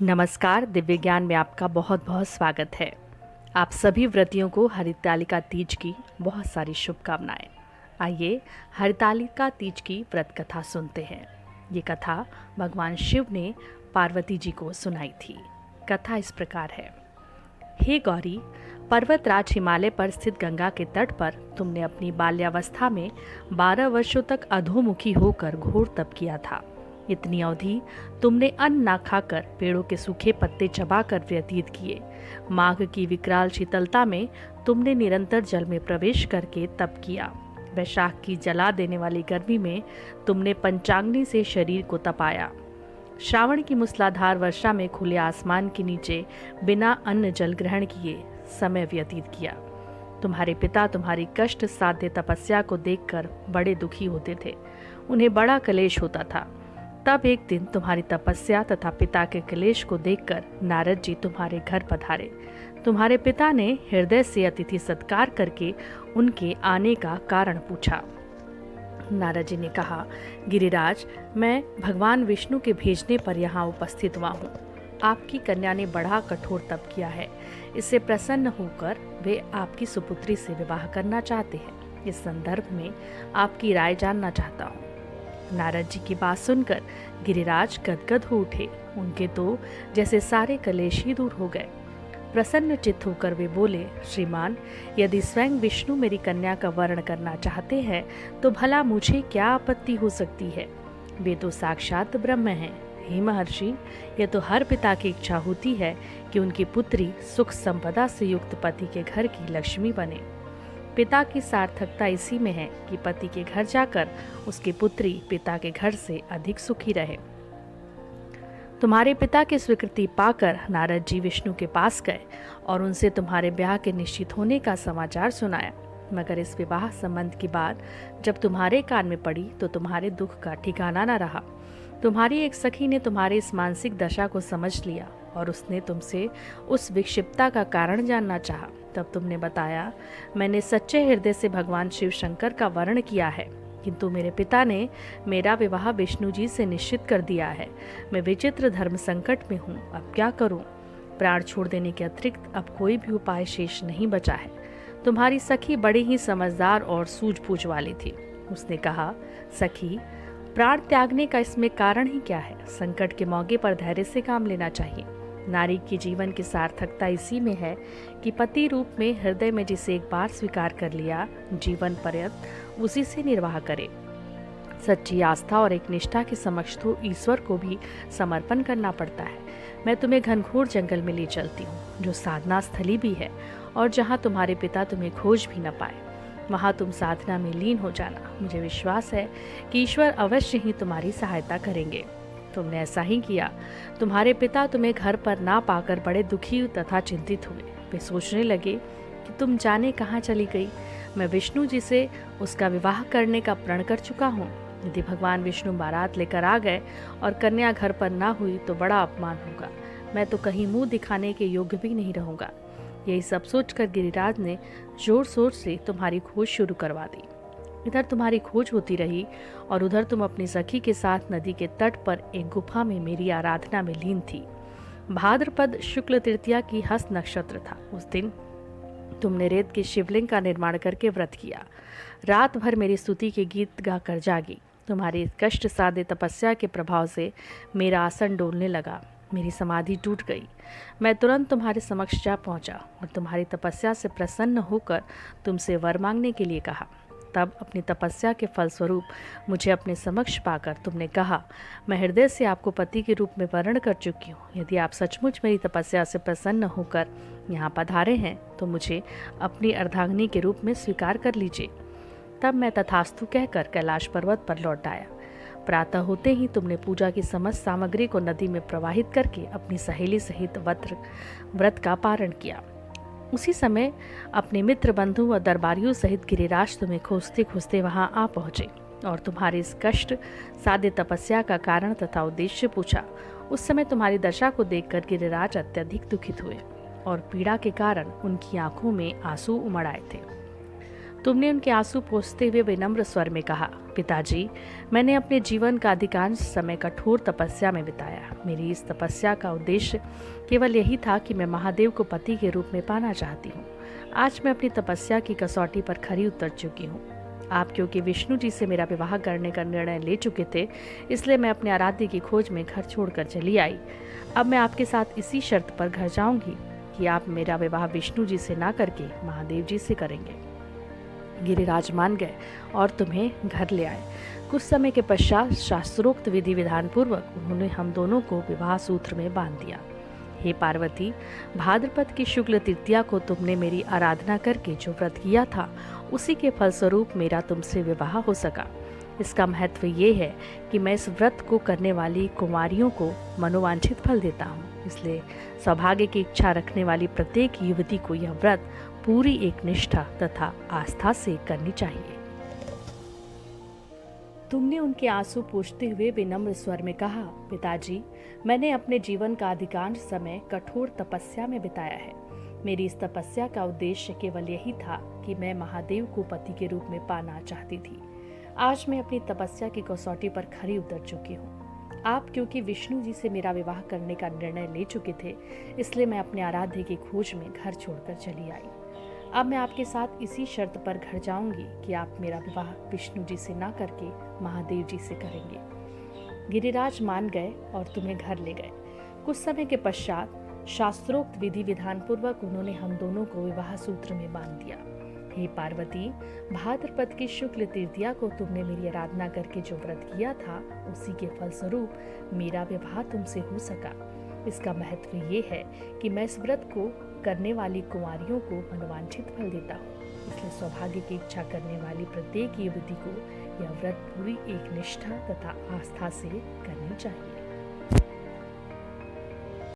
नमस्कार। दिव्य ज्ञान में आपका बहुत बहुत स्वागत है। आप सभी व्रतियों को हरितालिका तीज की बहुत सारी शुभकामनाएं। आइए हरितालिका तीज की व्रत कथा सुनते हैं। ये कथा भगवान शिव ने पार्वती जी को सुनाई थी। कथा इस प्रकार है। हे गौरी, पर्वतराज हिमालय पर स्थित गंगा के तट पर तुमने अपनी बाल्यावस्था में 12 वर्षों तक अधोमुखी होकर घोर तप किया था। इतनी अवधि तुमने अन्न ना खाकर पेड़ों के सूखे पत्ते चबाकर व्यतीत किए। माघ की विकराल शीतलता में तुमने निरंतर जल में प्रवेश करके तप किया। वैशाख की जला देने वाली गर्मी में तुमने पंचाग्नि से शरीर को तपाया। श्रावण की मूसलाधार वर्षा में खुले आसमान के नीचे बिना अन्न जल ग्रहण किए समय व्यतीत किया। तुम्हारे पिता तुम्हारी कष्ट साध्य तपस्या को देखकर बड़े दुखी होते थे। उन्हें बड़ा क्लेश होता था। तब एक दिन तुम्हारी तपस्या तथा पिता के क्लेश को देखकर नारद जी तुम्हारे घर पधारे। तुम्हारे पिता ने हृदय से अतिथि सत्कार करके उनके आने का कारण पूछा। नारद जी ने कहा, गिरिराज, मैं भगवान विष्णु के भेजने पर यहाँ उपस्थित हुआ हूँ। आपकी कन्या ने बड़ा कठोर तप किया है। इससे प्रसन्न होकर वे आपकी सुपुत्री से विवाह करना चाहते हैं। इस संदर्भ में आपकी राय जानना चाहता हूँ। नारद जी की बात सुनकर गिरिराज गदगद हो उठे। उनके तो जैसे सारे कलेश ही दूर हो गए। प्रसन्न चित्त होकर वे बोले, श्रीमान, यदि स्वयं विष्णु मेरी कन्या का वर्ण करना चाहते हैं तो भला मुझे क्या आपत्ति हो सकती है। वे तो साक्षात ब्रह्म हैं। हे महर्षि, यह तो हर पिता की इच्छा होती है कि उनकी पुत्री सुख संपदा से युक्त पति के घर की लक्ष्मी बने। पिता की सार्थकता इसी में है कि पति के घर जाकर उसकी पुत्री पिता के घर से अधिक सुखी रहे। तुम्हारे पिता की स्वीकृति पाकर नारद जी विष्णु के पास गए और उनसे तुम्हारे ब्याह के निश्चित होने का समाचार सुनाया। मगर इस विवाह संबंध की बात जब तुम्हारे कान में पड़ी तो तुम्हारे दुख का ठिकाना न रहा। तुम्हारी एक सखी ने तुम्हारी इस मानसिक दशा को समझ लिया और उसने तुमसे उस विक्षिप्तता का कारण जानना चाहा। तब तुमने बताया, मैंने सच्चे हृदय से भगवान शिव शंकर का वर्ण किया है, किंतु मेरे पिता ने मेरा विवाह विष्णु जी से निश्चित कर दिया है। मैं विचित्र धर्म संकट में हूँ, अब क्या करूँ। प्राण छोड़ देने के अतिरिक्त अब कोई भी उपाय शेष नहीं बचा है। तुम्हारी सखी बड़ी ही समझदार और सूझबूझ वाली थी। उसने कहा, सखी, प्राण त्यागने का इसमें कारण ही क्या है। संकट के मौके पर धैर्य से काम लेना चाहिए। नारी की जीवन की सार्थकता इसी में है कि पति रूप में हृदय में जिसे एक बार स्वीकार कर लिया, जीवन पर्यंत उसी से निर्वाह करे। सच्ची आस्था और एक निष्ठा के समक्ष तो ईश्वर को भी समर्पण करना पड़ता है। मैं तुम्हें घनघोर जंगल में ले चलती हूँ, जो साधना स्थली भी है और जहाँ तुम्हारे पिता तुम्हें खोज भी न पाए। वहाँ तुम साधना में लीन हो जाना। मुझे विश्वास है कि ईश्वर अवश्य ही तुम्हारी सहायता करेंगे। तुमने ऐसा ही किया। तुम्हारे पिता तुम्हें घर पर ना पाकर बड़े दुखी तथा चिंतित हुए। वे सोचने लगे कि तुम जाने कहाँ चली गई। मैं विष्णु जी से उसका विवाह करने का प्रण कर चुका हूँ। यदि भगवान विष्णु बारात लेकर आ गए और कन्या घर पर ना हुई तो बड़ा अपमान होगा। मैं तो कहीं मुंह दिखाने के योग्य भी नहीं रहूँगा। यही सब सोचकर गिरिराज ने जोर शोर से तुम्हारी खोज शुरू करवा दी। इधर तुम्हारी खोज होती रही और उधर तुम अपनी सखी के साथ नदी के तट पर एक गुफा में मेरी आराधना में लीन थी। भाद्रपद शुक्ल तृतीया की हस्त नक्षत्र था। उस दिन तुमने रेत के शिवलिंग का निर्माण करके व्रत किया। रात भर मेरी स्तुति के गीत गाकर जागी। तुम्हारी कष्ट साध्य तपस्या के प्रभाव से मेरा आसन डोलने लगा। मेरी समाधि टूट गई। मैं तुरंत तुम्हारे समक्ष जा पहुंचा और तुम्हारी तपस्या से प्रसन्न होकर तुमसे वर मांगने के लिए कहा। तब अपनी तपस्या के फलस्वरूप मुझे अपने समक्ष पाकर तुमने कहा, मैं हृदय से आपको पति के रूप में वर्ण कर चुकी हूँ। यदि आप सचमुच मेरी तपस्या से प्रसन्न होकर यहाँ पधारे हैं तो मुझे अपनी अर्धांगिनी के रूप में स्वीकार कर लीजिए। तब मैं तथास्तु कहकर कैलाश पर्वत पर लौट आया। प्रातः होते ही तुमने पूजा की समस्त सामग्री को नदी में प्रवाहित करके अपनी सहेली सहित व्रत का पारण किया। उसी समय अपने मित्र बंधु व दरबारियों सहित गिरिराज तुम्हें खोजते खोजते वहां आ पहुंचे और तुम्हारी इस कष्ट साध्य तपस्या का कारण तथा उद्देश्य पूछा। उस समय तुम्हारी दशा को देखकर गिरिराज अत्यधिक दुखित हुए और पीड़ा के कारण उनकी आंखों में आंसू उमड़ आए थे। तुमने उनके आंसू पोंछते हुए विनम्र स्वर में कहा, पिताजी, मैंने अपने जीवन का अधिकांश समय कठोर तपस्या में बिताया। मेरी इस तपस्या का उद्देश्य केवल यही था कि मैं महादेव को पति के रूप में पाना चाहती हूँ। आज मैं अपनी तपस्या की कसौटी पर खरी उतर चुकी हूँ। आप क्योंकि विष्णु जी से मेरा विवाह करने का निर्णय ले चुके थे, इसलिए मैं अपने आराध्य की खोज में घर छोड़कर चली आई। अब मैं आपके साथ इसी शर्त पर घर जाऊंगी कि आप मेरा विवाह विष्णु जी से ना करके महादेव जी से करेंगे। गिरिराज मान गए और तुम्हें घर ले आए। कुछ समय के पश्चात शास्त्रोक्त विधि विधान पूर्वक उन्होंने हम दोनों को विवाह सूत्र में बांध दिया। हे पार्वती, भाद्रपद की शुक्ल तृतीया को तुमने मेरी आराधना करके जो व्रत किया था, उसी के फलस्वरूप मेरा तुमसे विवाह हो सका। इसका महत्व ये है कि मैं इस व्रत को करने वाली कुमारियों को मनोवांछित फल देता हूँ। इसलिए सौभाग्य की इच्छा रखने वाली प्रत्येक युवती को यह व्रत पूरी एक निष्ठा तथा आस्था से करनी चाहिए। तुमने उनके आंसू पोंछते हुए विनम्र स्वर में कहा, पिताजी, मैंने अपने जीवन का अधिकांश समय कठोर तपस्या में बिताया है। मेरी इस तपस्या का उद्देश्य केवल यही था कि मैं महादेव को पति के रूप में पाना चाहती थी। आज मैं अपनी तपस्या की कसौटी पर खरी उतर चुकी हूँ। आप क्योंकि विष्णु जी से मेरा विवाह करने का निर्णय ले चुके थे, इसलिए मैं अपने आराध्य की खोज में घर छोड़कर चली आई। अब मैं आपके साथ इसी शर्त पर घर जाऊंगी कि आप मेरा विवाह विष्णु जी से ना करके महादेव जी से करेंगे। गिरिराज मान गए और तुम्हें घर ले गए। कुछ समय के पश्चात शास्त्रोक्त विधि विधान पूर्वक उन्होंने हम दोनों को विवाह सूत्र में बांध दिया। हे पार्वती, भाद्रपद की शुक्ल तृतीया को तुमने मेरी आराधना करके जो व्रत किया था, उसी के फलस्वरूप मेरा विवाह तुमसे हो सका। इसका महत्व ये है कि मैं इस व्रत को करने वाली कुंवारियों को मनोवांछित फल देता हूँ। इसलिए सौभाग्य की इच्छा करने वाली प्रत्येक युवती को यह व्रत पूरी एक निष्ठा तथा आस्था से करनी चाहिए।